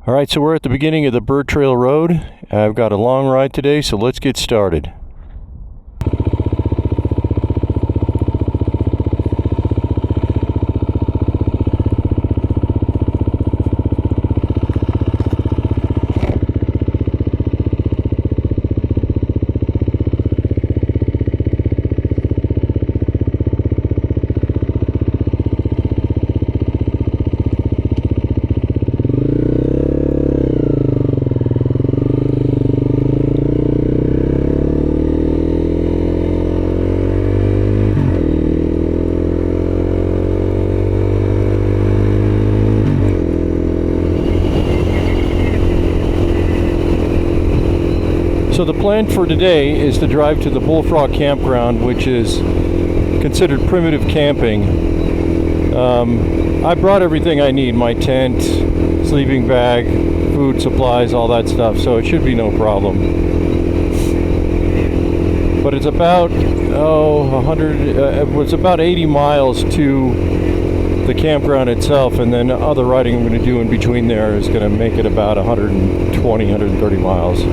Alright, so we're at the beginning of the Burr Trail road. I've got a long ride today, so let's get started. So the plan for today is to drive to the Bullfrog campground, which is considered primitive camping. I brought everything I need, my tent, sleeping bag, food, supplies, all that stuff, so it should be no problem. But it's about, it's about 80 miles to the campground itself, and then other riding I'm going to do in between there is going to make it about 120, 130 miles.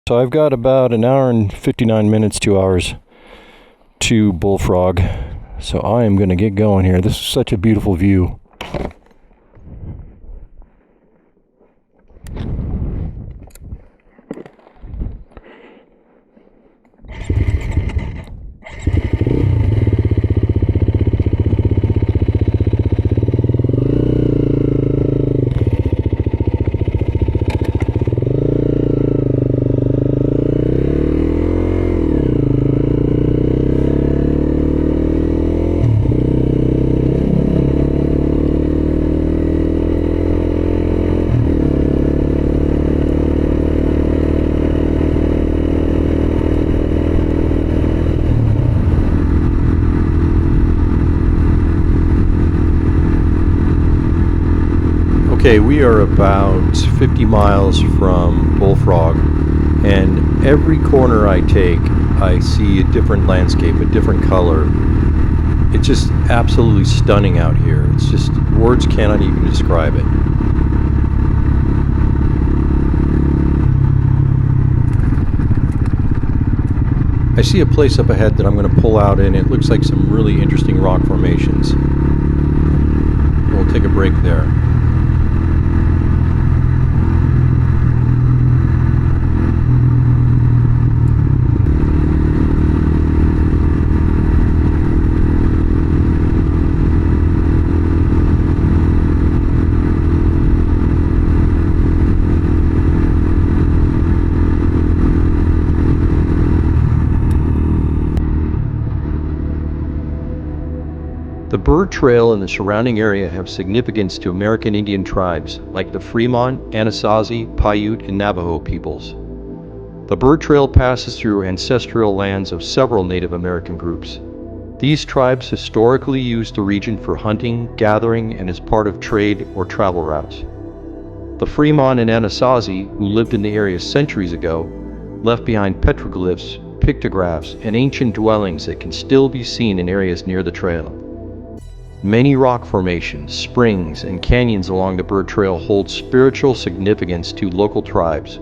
So I've got about an hour and 59 minutes, 2 hours to Bullfrog. So I am going to get going here. This is such a beautiful view. Okay, we are about 50 miles from Bullfrog, and every corner I take, I see a different landscape, a different color. It's just absolutely stunning out here. It's just, words cannot even describe it. I see a place up ahead that I'm going to pull out in. It looks like some really interesting rock formations. We'll take a break there. The Burr Trail and the surrounding area have significance to American Indian tribes like the Fremont, Anasazi, Paiute, and Navajo peoples. The Burr Trail passes through ancestral lands of several Native American groups. These tribes historically used the region for hunting, gathering, and as part of trade or travel routes. The Fremont and Anasazi, who lived in the area centuries ago, left behind petroglyphs, pictographs, and ancient dwellings that can still be seen in areas near the trail. Many rock formations, springs, and canyons along the Burr Trail hold spiritual significance to local tribes.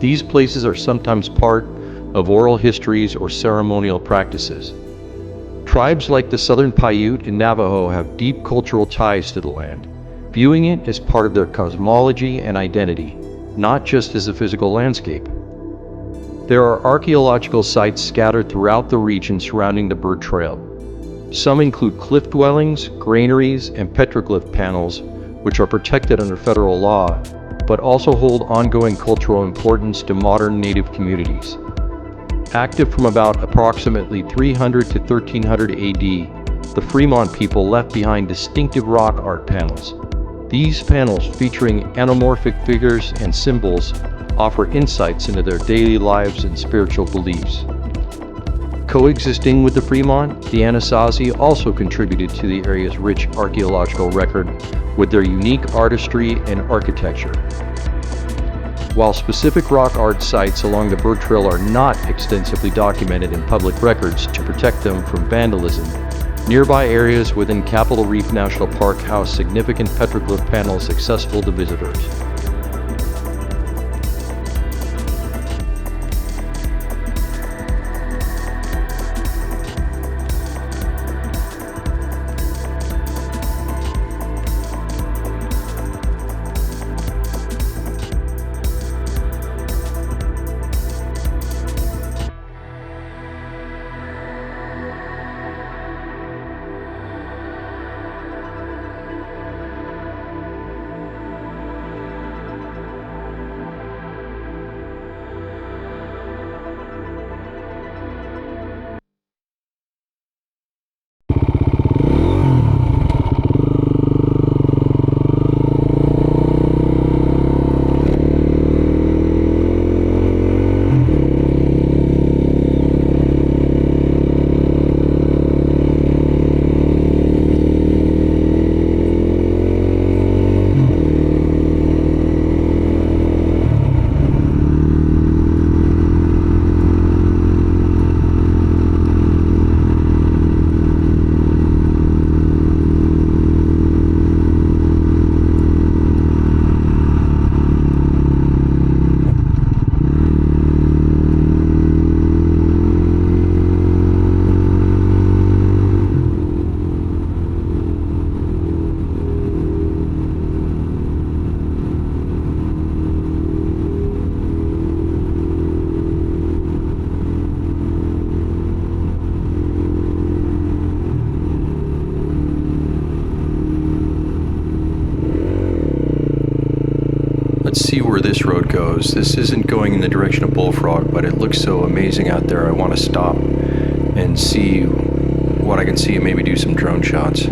These places are sometimes part of oral histories or ceremonial practices. Tribes like the Southern Paiute and Navajo have deep cultural ties to the land, viewing it as part of their cosmology and identity, not just as a physical landscape. There are archaeological sites scattered throughout the region surrounding the Burr Trail. Some include cliff dwellings, granaries, and petroglyph panels, which are protected under federal law, but also hold ongoing cultural importance to modern Native communities. Active from about approximately 300 to 1300 AD, the Fremont people left behind distinctive rock art panels. These panels, featuring anamorphic figures and symbols, offer insights into their daily lives and spiritual beliefs. Coexisting with the Fremont, the Anasazi also contributed to the area's rich archaeological record with their unique artistry and architecture. While specific rock art sites along the Burr Trail are not extensively documented in public records to protect them from vandalism, nearby areas within Capitol Reef National Park house significant petroglyph panels accessible to visitors. Let's see where this road goes. This isn't going in the direction of Bullfrog, but it looks so amazing out there. I want to stop and see what I can see and maybe do some drone shots.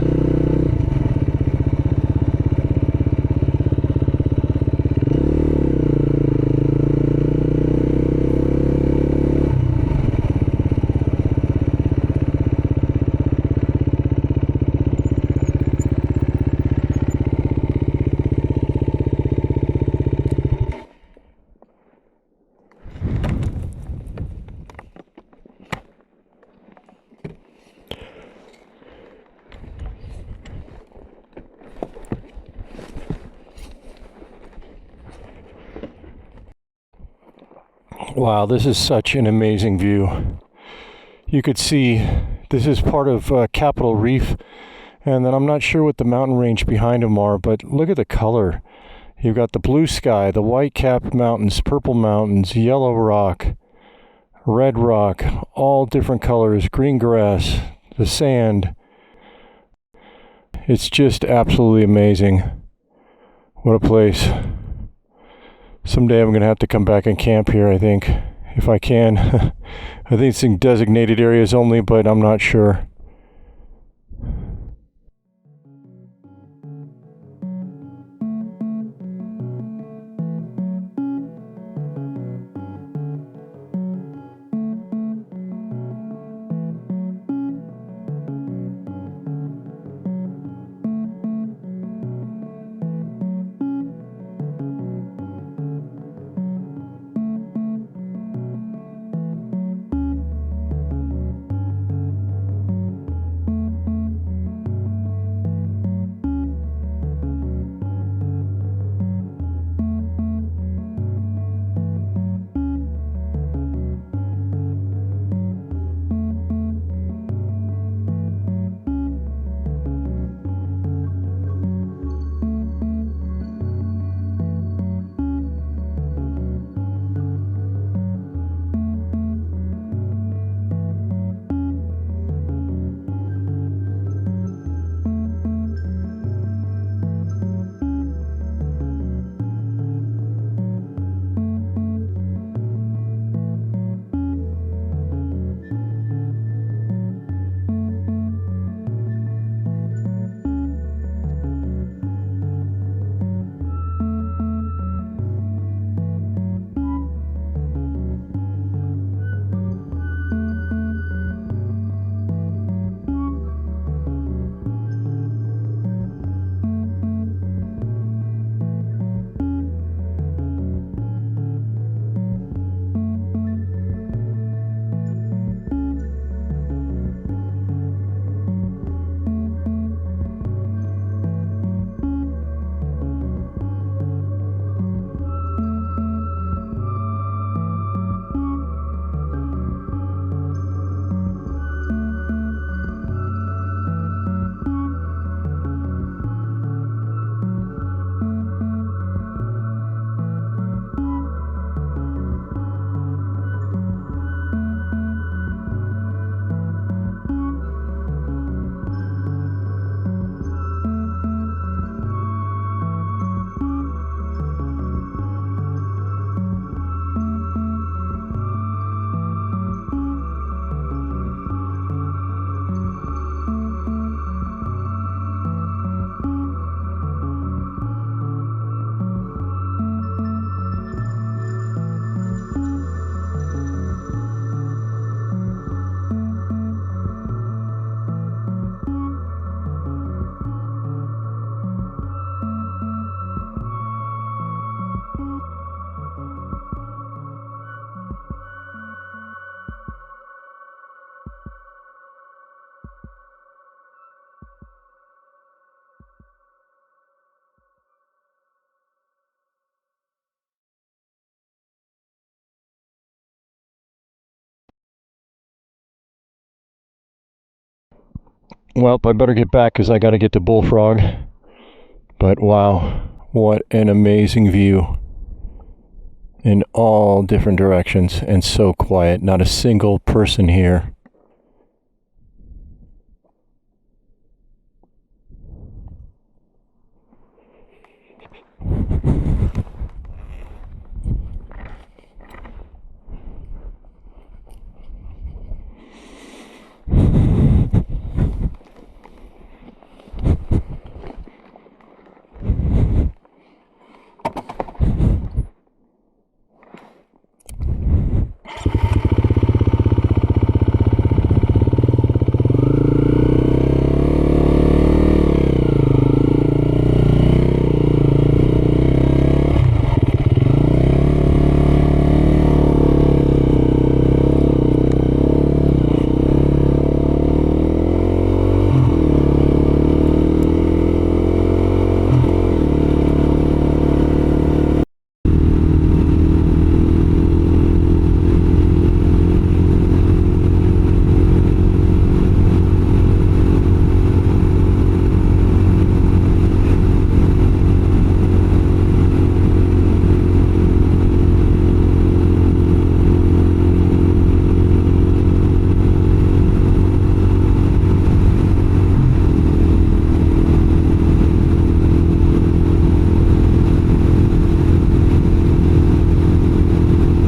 Wow, this is such an amazing view. You could see this is part of Capitol Reef, and then I'm not sure what the mountain range behind them are, but look at the color. You've got the blue sky, the white-capped mountains, purple mountains, yellow rock, red rock, all different colors, green grass, the sand. It's just absolutely amazing. What a place. Someday I'm going to have to come back and camp here, I think, if I can. I think it's in designated areas only, but I'm not sure. Well, I better get back because I got to get to Bullfrog. But wow, what an amazing view in all different directions, and so quiet. Not a single person here.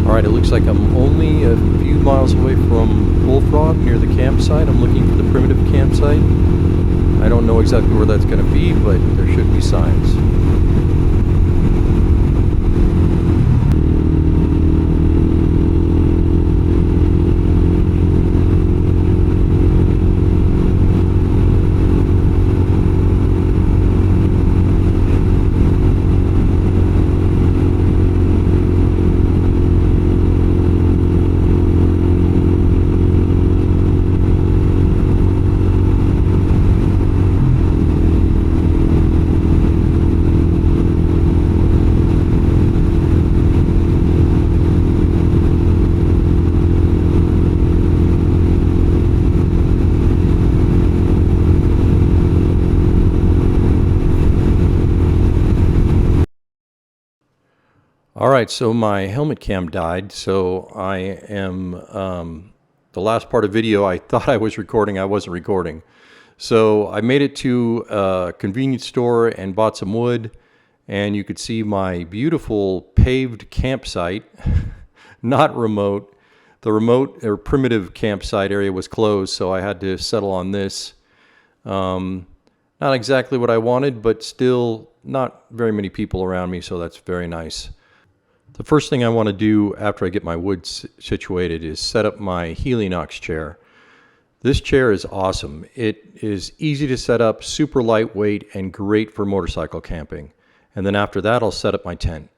Alright, it looks like I'm only a few miles away from Bullfrog near the campsite. I'm looking for the primitive campsite. I don't know exactly where that's going to be, but there should be signs. Alright, so my helmet cam died, so I am, the last part of video I thought I was recording, I wasn't recording. So I made it to a convenience store and bought some wood, and you could see my beautiful paved campsite, not remote. The remote or primitive campsite area was closed, so I had to settle on this. Not exactly what I wanted, but still not very many people around me, so that's very nice. The first thing I want to do after I get my wood situated is set up my Helinox chair. This chair is awesome. It is easy to set up, super lightweight, and great for motorcycle camping. And then after that, I'll set up my tent.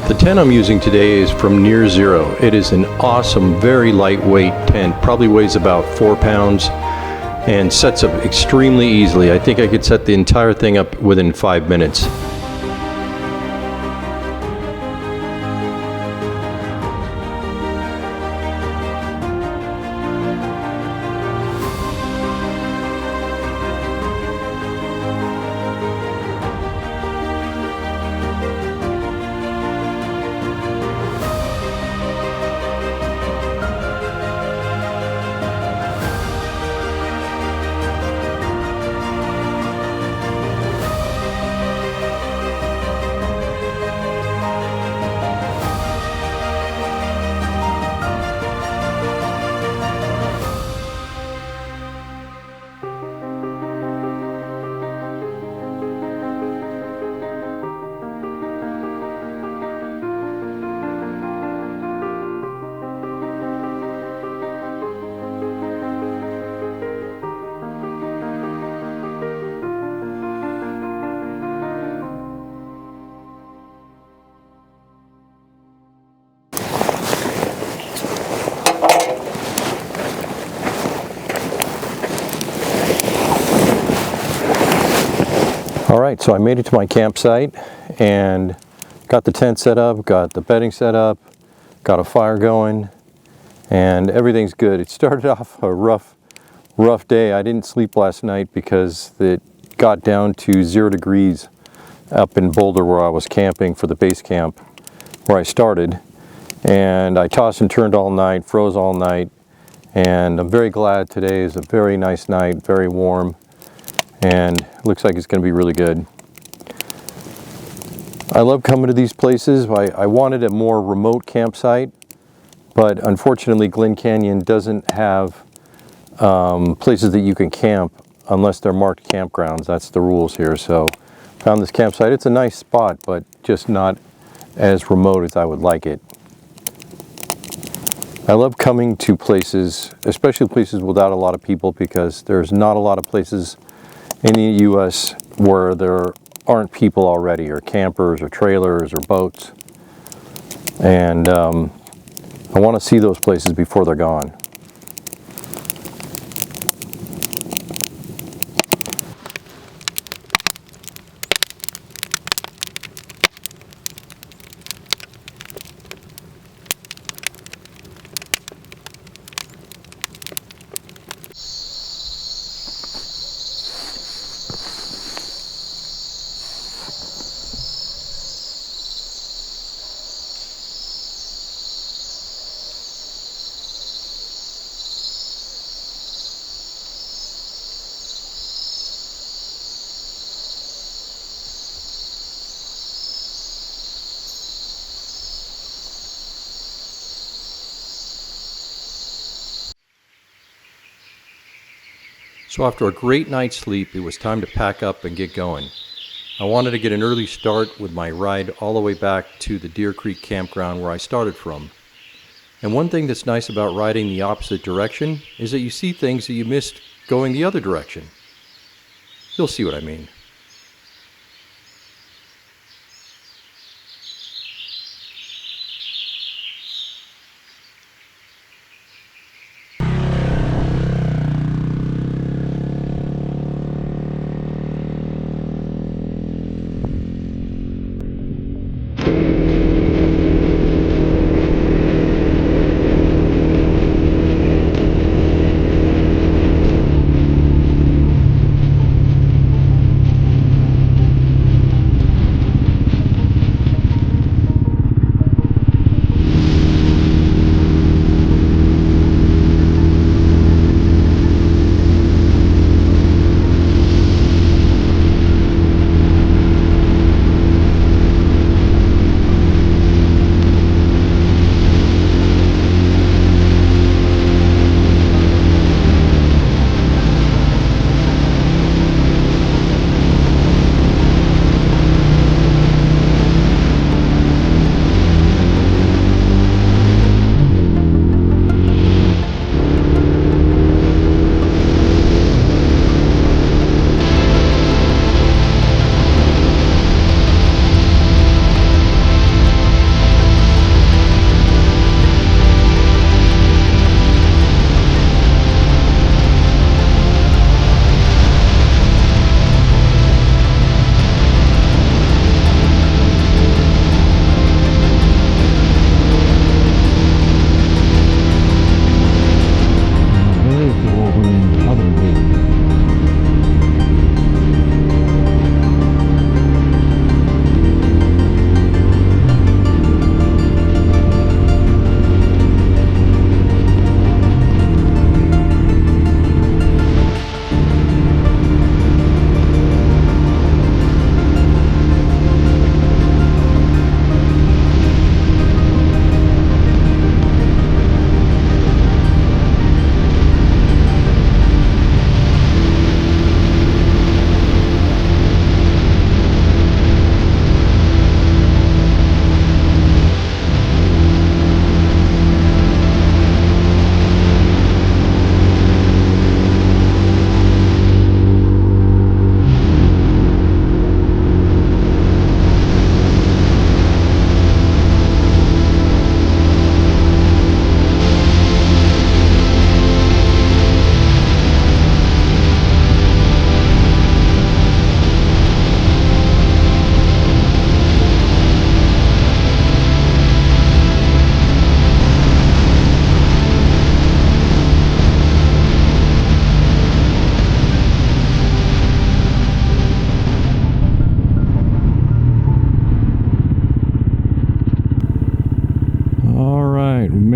The tent I'm using today is from Near Zero. It is an awesome, very lightweight tent, probably weighs about 4 pounds and sets up extremely easily. I think I could set the entire thing up within 5 minutes. All right, so I made it to my campsite and got the tent set up, got the bedding set up, got a fire going, and everything's good. It started off a rough day. I didn't sleep last night because it got down to 0 degrees up in Boulder where I was camping for the base camp where I started. And I tossed and turned all night, froze all night, and I'm very glad today is a very nice night, very warm, and it looks like it's going to be really good. I love coming to these places. I wanted a more remote campsite, but unfortunately Glen Canyon doesn't have places that you can camp unless they're marked campgrounds. That's the rules here. So found this campsite. It's a nice spot, but just not as remote as I would like it. I love coming to places, especially places without a lot of people, because there's not a lot of places in the U.S. where there aren't people already, or campers, or trailers, or boats. And I want to see those places before they're gone. So after a great night's sleep, it was time to pack up and get going. I wanted to get an early start with my ride all the way back to the Deer Creek campground where I started from. And one thing that's nice about riding the opposite direction is that you see things that you missed going the other direction. You'll see what I mean.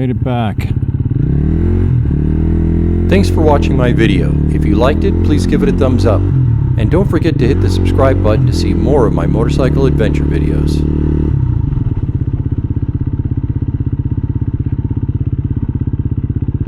made it back. Thanks for watching my video. If you liked it, please give it a thumbs up. And don't forget to hit the subscribe button to see more of my motorcycle adventure videos.